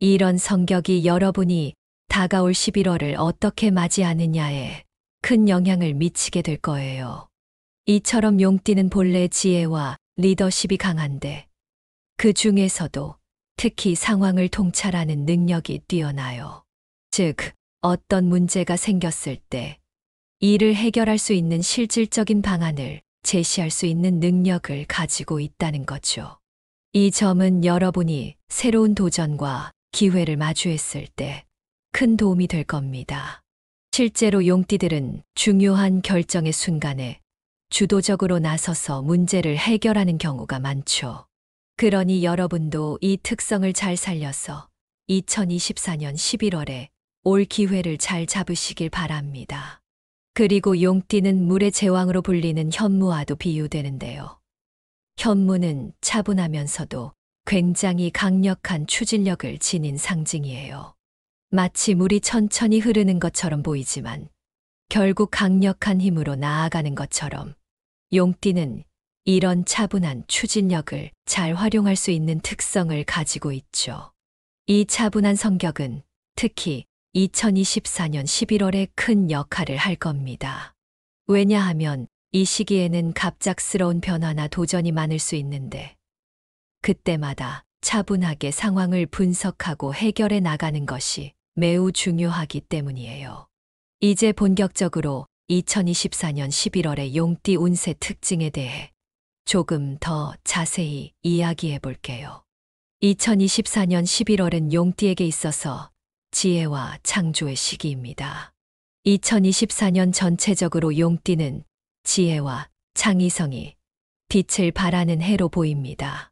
이런 성격이 여러분이 다가올 11월을 어떻게 맞이하느냐에 큰 영향을 미치게 될 거예요. 이처럼 용띠는 본래 지혜와 리더십이 강한데 그 중에서도 특히 상황을 통찰하는 능력이 뛰어나요. 즉, 어떤 문제가 생겼을 때 이를 해결할 수 있는 실질적인 방안을 제시할 수 있는 능력을 가지고 있다는 거죠. 이 점은 여러분이 새로운 도전과 기회를 마주했을 때 큰 도움이 될 겁니다. 실제로 용띠들은 중요한 결정의 순간에 주도적으로 나서서 문제를 해결하는 경우가 많죠. 그러니 여러분도 이 특성을 잘 살려서 2024년 11월에 올 기회를 잘 잡으시길 바랍니다. 그리고 용띠는 물의 제왕으로 불리는 현무와도 비유되는데요. 현무는 차분하면서도 굉장히 강력한 추진력을 지닌 상징이에요. 마치 물이 천천히 흐르는 것처럼 보이지만 결국 강력한 힘으로 나아가는 것처럼 용띠는 이런 차분한 추진력을 잘 활용할 수 있는 특성을 가지고 있죠. 이 차분한 성격은 특히 2024년 11월에 큰 역할을 할 겁니다. 왜냐하면 이 시기에는 갑작스러운 변화나 도전이 많을 수 있는데 그때마다 차분하게 상황을 분석하고 해결해 나가는 것이 매우 중요하기 때문이에요. 이제 본격적으로 2024년 11월의 용띠 운세 특징에 대해 조금 더 자세히 이야기해 볼게요. 2024년 11월은 용띠에게 있어서 지혜와 창조의 시기입니다. 2024년 전체적으로 용띠는 지혜와 창의성이 빛을 발하는 해로 보입니다.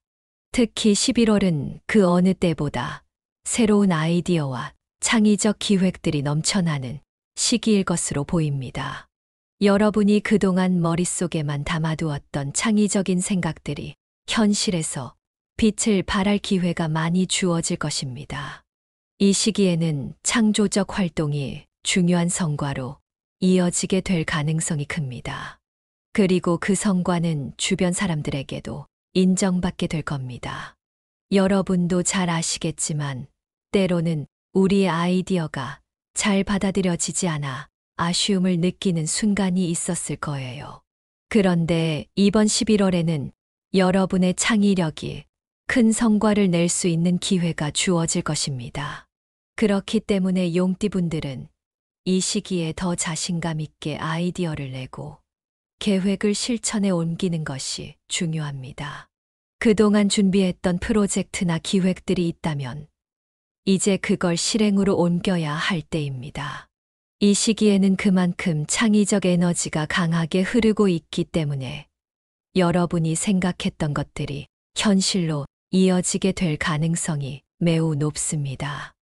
특히 11월은 그 어느 때보다 새로운 아이디어와 창의적 기획들이 넘쳐나는 시기일 것으로 보입니다. 여러분이 그동안 머릿속에만 담아두었던 창의적인 생각들이 현실에서 빛을 발할 기회가 많이 주어질 것입니다. 이 시기에는 창조적 활동이 중요한 성과로 이어지게 될 가능성이 큽니다. 그리고 그 성과는 주변 사람들에게도 인정받게 될 겁니다. 여러분도 잘 아시겠지만 때로는 우리의 아이디어가 잘 받아들여지지 않아 아쉬움을 느끼는 순간이 있었을 거예요. 그런데 이번 11월에는 여러분의 창의력이 큰 성과를 낼 수 있는 기회가 주어질 것입니다. 그렇기 때문에 용띠분들은 이 시기에 더 자신감 있게 아이디어를 내고 계획을 실천에 옮기는 것이 중요합니다. 그동안 준비했던 프로젝트나 기획들이 있다면 이제 그걸 실행으로 옮겨야 할 때입니다. 이 시기에는 그만큼 창의적 에너지가 강하게 흐르고 있기 때문에 여러분이 생각했던 것들이 현실로 이어지게 될 가능성이 매우 높습니다.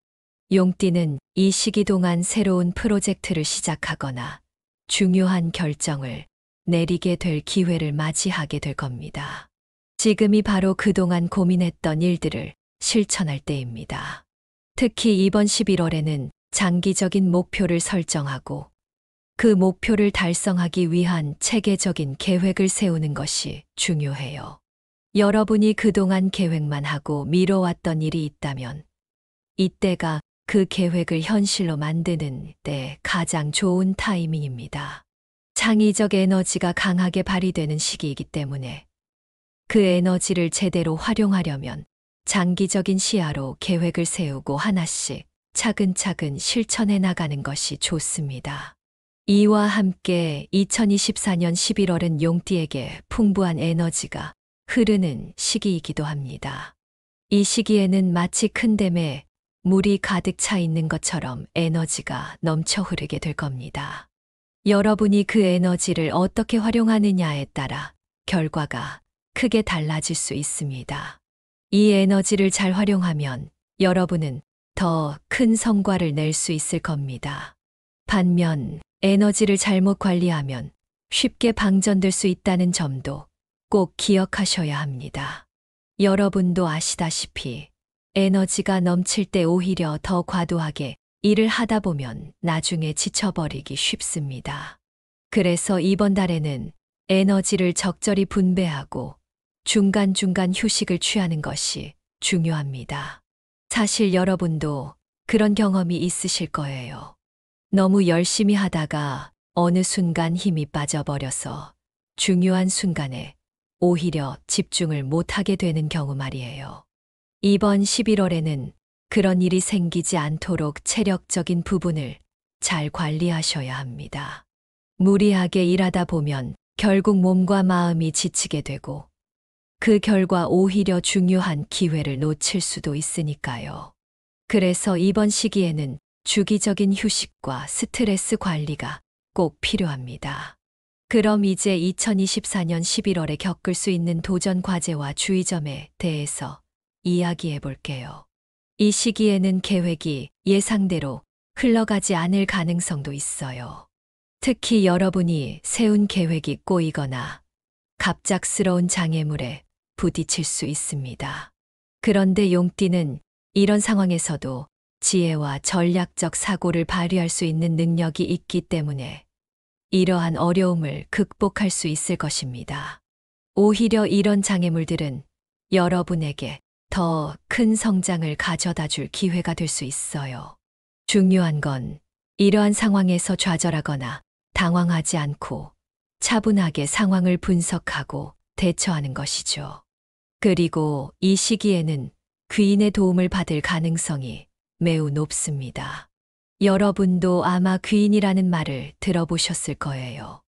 용띠는 이 시기 동안 새로운 프로젝트를 시작하거나 중요한 결정을 내리게 될 기회를 맞이하게 될 겁니다. 지금이 바로 그동안 고민했던 일들을 실천할 때입니다. 특히 이번 11월에는 장기적인 목표를 설정하고 그 목표를 달성하기 위한 체계적인 계획을 세우는 것이 중요해요. 여러분이 그동안 계획만 하고 미뤄왔던 일이 있다면 이때가 그 계획을 현실로 만드는 때 가장 좋은 타이밍입니다. 창의적 에너지가 강하게 발휘되는 시기이기 때문에 그 에너지를 제대로 활용하려면 장기적인 시야로 계획을 세우고 하나씩 차근차근 실천해 나가는 것이 좋습니다. 이와 함께 2024년 11월은 용띠에게 풍부한 에너지가 흐르는 시기이기도 합니다. 이 시기에는 마치 큰 댐에 물이 가득 차 있는 것처럼 에너지가 넘쳐 흐르게 될 겁니다. 여러분이 그 에너지를 어떻게 활용하느냐에 따라 결과가 크게 달라질 수 있습니다. 이 에너지를 잘 활용하면 여러분은 더 큰 성과를 낼 수 있을 겁니다. 반면 에너지를 잘못 관리하면 쉽게 방전될 수 있다는 점도 꼭 기억하셔야 합니다. 여러분도 아시다시피 에너지가 넘칠 때 오히려 더 과도하게 일을 하다 보면 나중에 지쳐버리기 쉽습니다. 그래서 이번 달에는 에너지를 적절히 분배하고 중간중간 휴식을 취하는 것이 중요합니다. 사실 여러분도 그런 경험이 있으실 거예요. 너무 열심히 하다가 어느 순간 힘이 빠져버려서 중요한 순간에 오히려 집중을 못하게 되는 경우 말이에요. 이번 11월에는 그런 일이 생기지 않도록 체력적인 부분을 잘 관리하셔야 합니다. 무리하게 일하다 보면 결국 몸과 마음이 지치게 되고 그 결과 오히려 중요한 기회를 놓칠 수도 있으니까요. 그래서 이번 시기에는 주기적인 휴식과 스트레스 관리가 꼭 필요합니다. 그럼 이제 2024년 11월에 겪을 수 있는 도전 과제와 주의점에 대해서 이야기해 볼게요. 이 시기에는 계획이 예상대로 흘러가지 않을 가능성도 있어요. 특히 여러분이 세운 계획이 꼬이거나 갑작스러운 장애물에 부딪힐 수 있습니다. 그런데 용띠는 이런 상황에서도 지혜와 전략적 사고를 발휘할 수 있는 능력이 있기 때문에 이러한 어려움을 극복할 수 있을 것입니다. 오히려 이런 장애물들은 여러분에게 더 큰 성장을 가져다 줄 기회가 될 수 있어요. 중요한 건 이러한 상황에서 좌절하거나 당황하지 않고 차분하게 상황을 분석하고 대처하는 것이죠. 그리고 이 시기에는 귀인의 도움을 받을 가능성이 매우 높습니다. 여러분도 아마 귀인이라는 말을 들어보셨을 거예요.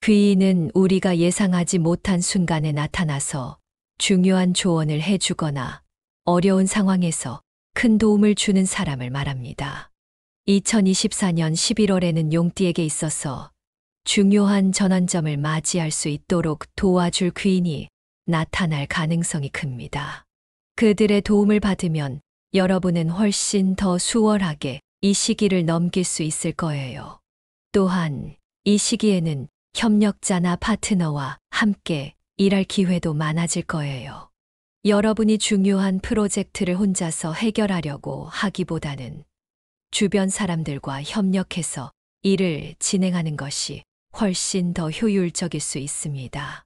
귀인은 우리가 예상하지 못한 순간에 나타나서 중요한 조언을 해주거나 어려운 상황에서 큰 도움을 주는 사람을 말합니다. 2024년 11월에는 용띠에게 있어서 중요한 전환점을 맞이할 수 있도록 도와줄 귀인이 나타날 가능성이 큽니다. 그들의 도움을 받으면 여러분은 훨씬 더 수월하게 이 시기를 넘길 수 있을 거예요. 또한 이 시기에는 협력자나 파트너와 함께 일할 기회도 많아질 거예요. 여러분이 중요한 프로젝트를 혼자서 해결하려고 하기보다는 주변 사람들과 협력해서 일을 진행하는 것이 훨씬 더 효율적일 수 있습니다.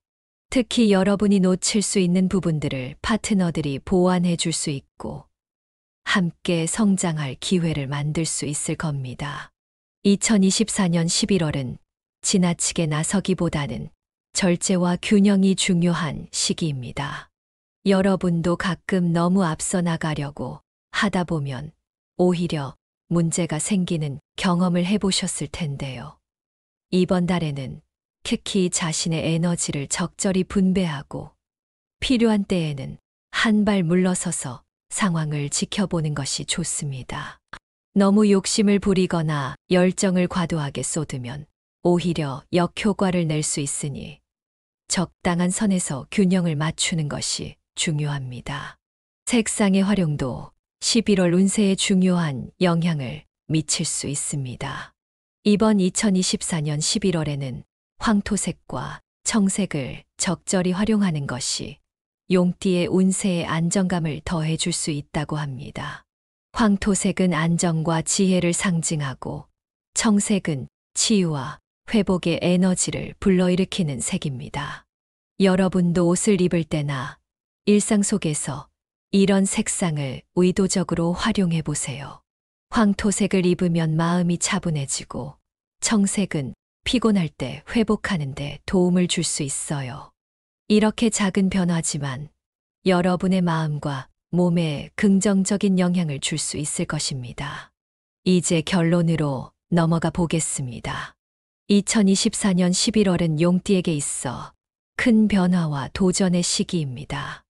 특히 여러분이 놓칠 수 있는 부분들을 파트너들이 보완해 줄 수 있고 함께 성장할 기회를 만들 수 있을 겁니다. 2024년 11월은 지나치게 나서기보다는 절제와 균형이 중요한 시기입니다. 여러분도 가끔 너무 앞서 나가려고 하다 보면 오히려 문제가 생기는 경험을 해보셨을 텐데요. 이번 달에는 특히 자신의 에너지를 적절히 분배하고 필요한 때에는 한 발 물러서서 상황을 지켜보는 것이 좋습니다. 너무 욕심을 부리거나 열정을 과도하게 쏟으면 오히려 역효과를 낼 수 있으니 적당한 선에서 균형을 맞추는 것이 중요합니다. 색상의 활용도 11월 운세에 중요한 영향을 미칠 수 있습니다. 이번 2024년 11월에는 황토색과 청색을 적절히 활용하는 것이 용띠의 운세에 안정감을 더해줄 수 있다고 합니다. 황토색은 안정과 지혜를 상징하고 청색은 치유와 회복의 에너지를 불러일으키는 색입니다. 여러분도 옷을 입을 때나 일상 속에서 이런 색상을 의도적으로 활용해 보세요. 황토색을 입으면 마음이 차분해지고 청색은 피곤할 때 회복하는 데 도움을 줄 수 있어요. 이렇게 작은 변화지만 여러분의 마음과 몸에 긍정적인 영향을 줄 수 있을 것입니다. 이제 결론으로 넘어가 보겠습니다. 2024년 11월은 용띠에게 있어 큰 변화와 도전의 시기입니다.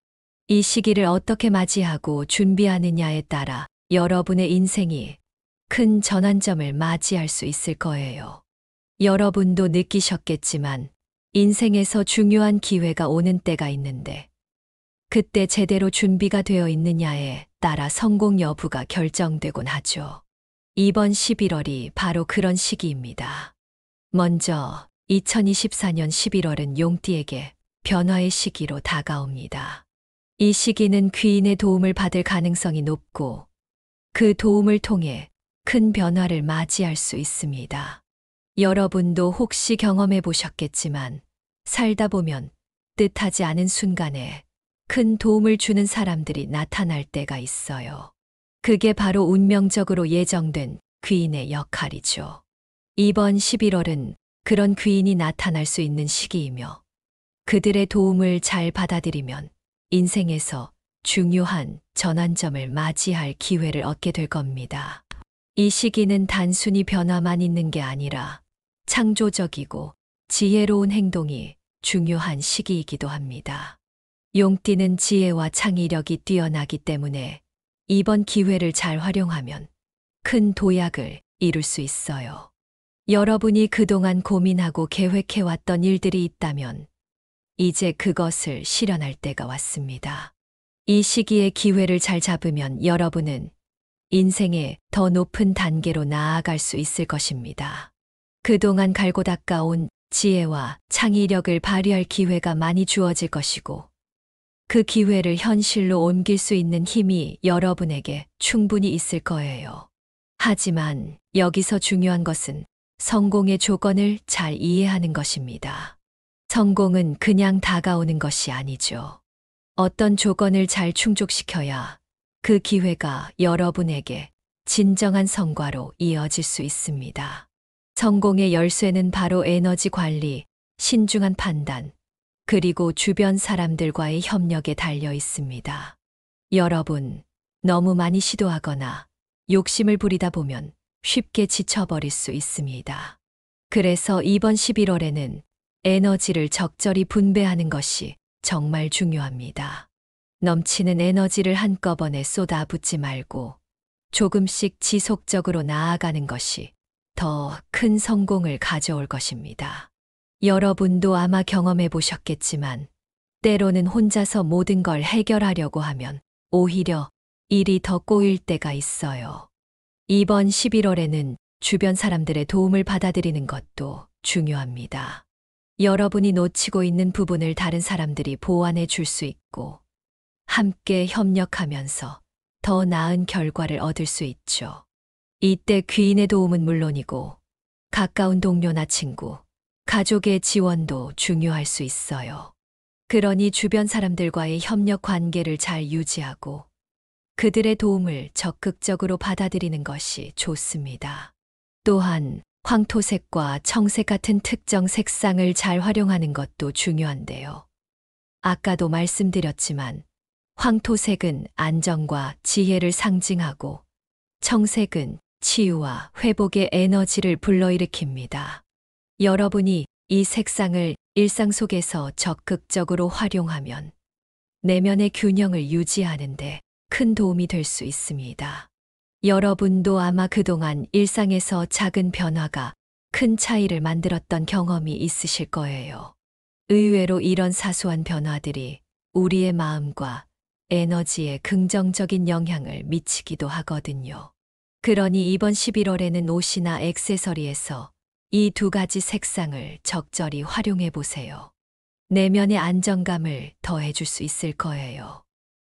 이 시기를 어떻게 맞이하고 준비하느냐에 따라 여러분의 인생이 큰 전환점을 맞이할 수 있을 거예요. 여러분도 느끼셨겠지만 인생에서 중요한 기회가 오는 때가 있는데 그때 제대로 준비가 되어 있느냐에 따라 성공 여부가 결정되곤 하죠. 이번 11월이 바로 그런 시기입니다. 먼저 2024년 11월은 용띠에게 변화의 시기로 다가옵니다. 이 시기는 귀인의 도움을 받을 가능성이 높고 그 도움을 통해 큰 변화를 맞이할 수 있습니다. 여러분도 혹시 경험해 보셨겠지만 살다 보면 뜻하지 않은 순간에 큰 도움을 주는 사람들이 나타날 때가 있어요. 그게 바로 운명적으로 예정된 귀인의 역할이죠. 이번 11월은 그런 귀인이 나타날 수 있는 시기이며 그들의 도움을 잘 받아들이면 인생에서 중요한 전환점을 맞이할 기회를 얻게 될 겁니다. 이 시기는 단순히 변화만 있는 게 아니라 창조적이고 지혜로운 행동이 중요한 시기이기도 합니다. 용띠는 지혜와 창의력이 뛰어나기 때문에 이번 기회를 잘 활용하면 큰 도약을 이룰 수 있어요. 여러분이 그동안 고민하고 계획해왔던 일들이 있다면 이제 그것을 실현할 때가 왔습니다. 이 시기에 기회를 잘 잡으면 여러분은 인생의 더 높은 단계로 나아갈 수 있을 것입니다. 그동안 갈고 닦아온 지혜와 창의력을 발휘할 기회가 많이 주어질 것이고 그 기회를 현실로 옮길 수 있는 힘이 여러분에게 충분히 있을 거예요. 하지만 여기서 중요한 것은 성공의 조건을 잘 이해하는 것입니다. 성공은 그냥 다가오는 것이 아니죠. 어떤 조건을 잘 충족시켜야 그 기회가 여러분에게 진정한 성과로 이어질 수 있습니다. 성공의 열쇠는 바로 에너지 관리, 신중한 판단, 그리고 주변 사람들과의 협력에 달려 있습니다. 여러분, 너무 많이 시도하거나 욕심을 부리다 보면 쉽게 지쳐버릴 수 있습니다. 그래서 이번 11월에는 에너지를 적절히 분배하는 것이 정말 중요합니다. 넘치는 에너지를 한꺼번에 쏟아붓지 말고 조금씩 지속적으로 나아가는 것이 더 큰 성공을 가져올 것입니다. 여러분도 아마 경험해 보셨겠지만 때로는 혼자서 모든 걸 해결하려고 하면 오히려 일이 더 꼬일 때가 있어요. 이번 11월에는 주변 사람들의 도움을 받아들이는 것도 중요합니다. 여러분이 놓치고 있는 부분을 다른 사람들이 보완해 줄 수 있고 함께 협력하면서 더 나은 결과를 얻을 수 있죠. 이때 귀인의 도움은 물론이고 가까운 동료나 친구, 가족의 지원도 중요할 수 있어요. 그러니 주변 사람들과의 협력 관계를 잘 유지하고 그들의 도움을 적극적으로 받아들이는 것이 좋습니다. 또한 황토색과 청색 같은 특정 색상을 잘 활용하는 것도 중요한데요. 아까도 말씀드렸지만 황토색은 안정과 지혜를 상징하고 청색은 치유와 회복의 에너지를 불러일으킵니다. 여러분이 이 색상을 일상 속에서 적극적으로 활용하면 내면의 균형을 유지하는데 큰 도움이 될 수 있습니다. 여러분도 아마 그동안 일상에서 작은 변화가 큰 차이를 만들었던 경험이 있으실 거예요. 의외로 이런 사소한 변화들이 우리의 마음과 에너지에 긍정적인 영향을 미치기도 하거든요. 그러니 이번 11월에는 옷이나 액세서리에서 이 두 가지 색상을 적절히 활용해 보세요. 내면의 안정감을 더해줄 수 있을 거예요.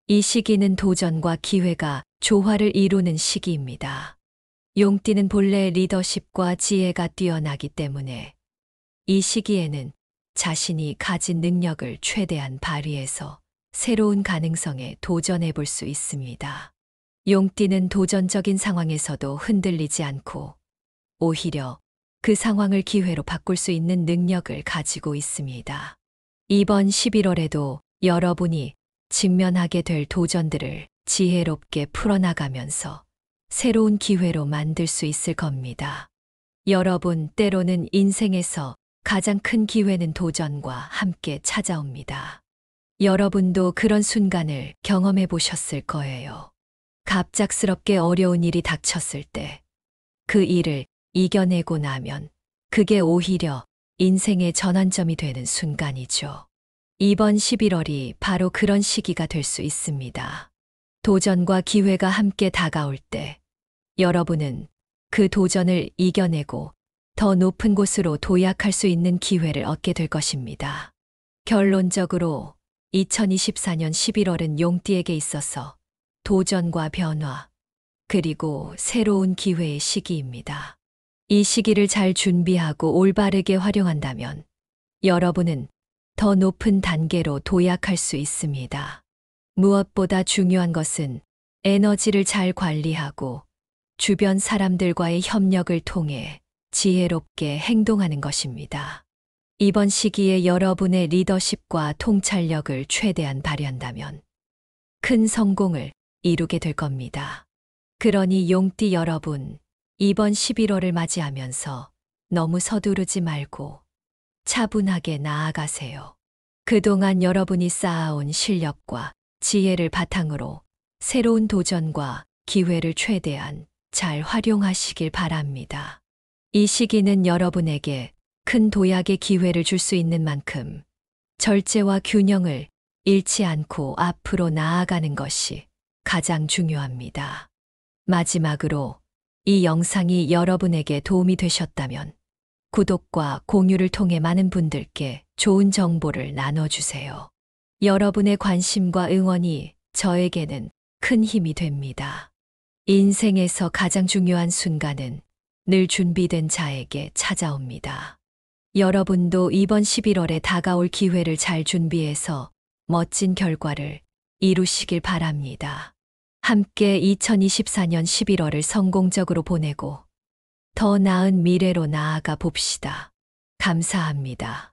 이 시기는 도전과 기회가 조화를 이루는 시기입니다. 용띠는 본래 리더십과 지혜가 뛰어나기 때문에 이 시기에는 자신이 가진 능력을 최대한 발휘해서 새로운 가능성에 도전해 볼 수 있습니다. 용띠는 도전적인 상황에서도 흔들리지 않고 오히려 그 상황을 기회로 바꿀 수 있는 능력을 가지고 있습니다. 이번 11월에도 여러분이 직면하게 될 도전들을 지혜롭게 풀어나가면서 새로운 기회로 만들 수 있을 겁니다. 여러분, 때로는 인생에서 가장 큰 기회는 도전과 함께 찾아옵니다. 여러분도 그런 순간을 경험해 보셨을 거예요. 갑작스럽게 어려운 일이 닥쳤을 때 그 일을 이겨내고 나면 그게 오히려 인생의 전환점이 되는 순간이죠. 이번 11월이 바로 그런 시기가 될 수 있습니다. 도전과 기회가 함께 다가올 때 여러분은 그 도전을 이겨내고 더 높은 곳으로 도약할 수 있는 기회를 얻게 될 것입니다. 결론적으로 2024년 11월은 용띠에게 있어서 도전과 변화, 그리고 새로운 기회의 시기입니다. 이 시기를 잘 준비하고 올바르게 활용한다면 여러분은 더 높은 단계로 도약할 수 있습니다. 무엇보다 중요한 것은 에너지를 잘 관리하고 주변 사람들과의 협력을 통해 지혜롭게 행동하는 것입니다. 이번 시기에 여러분의 리더십과 통찰력을 최대한 발휘한다면 큰 성공을 이루게 될 겁니다. 그러니 용띠 여러분, 이번 11월을 맞이하면서 너무 서두르지 말고 차분하게 나아가세요. 그동안 여러분이 쌓아온 실력과 지혜를 바탕으로 새로운 도전과 기회를 최대한 잘 활용하시길 바랍니다. 이 시기는 여러분에게 큰 도약의 기회를 줄 수 있는 만큼 절제와 균형을 잃지 않고 앞으로 나아가는 것이 가장 중요합니다. 마지막으로 이 영상이 여러분에게 도움이 되셨다면 구독과 공유를 통해 많은 분들께 좋은 정보를 나눠주세요. 여러분의 관심과 응원이 저에게는 큰 힘이 됩니다. 인생에서 가장 중요한 순간은 늘 준비된 자에게 찾아옵니다. 여러분도 이번 11월에 다가올 기회를 잘 준비해서 멋진 결과를 이루시길 바랍니다. 함께 2024년 11월을 성공적으로 보내고 더 나은 미래로 나아가 봅시다. 감사합니다.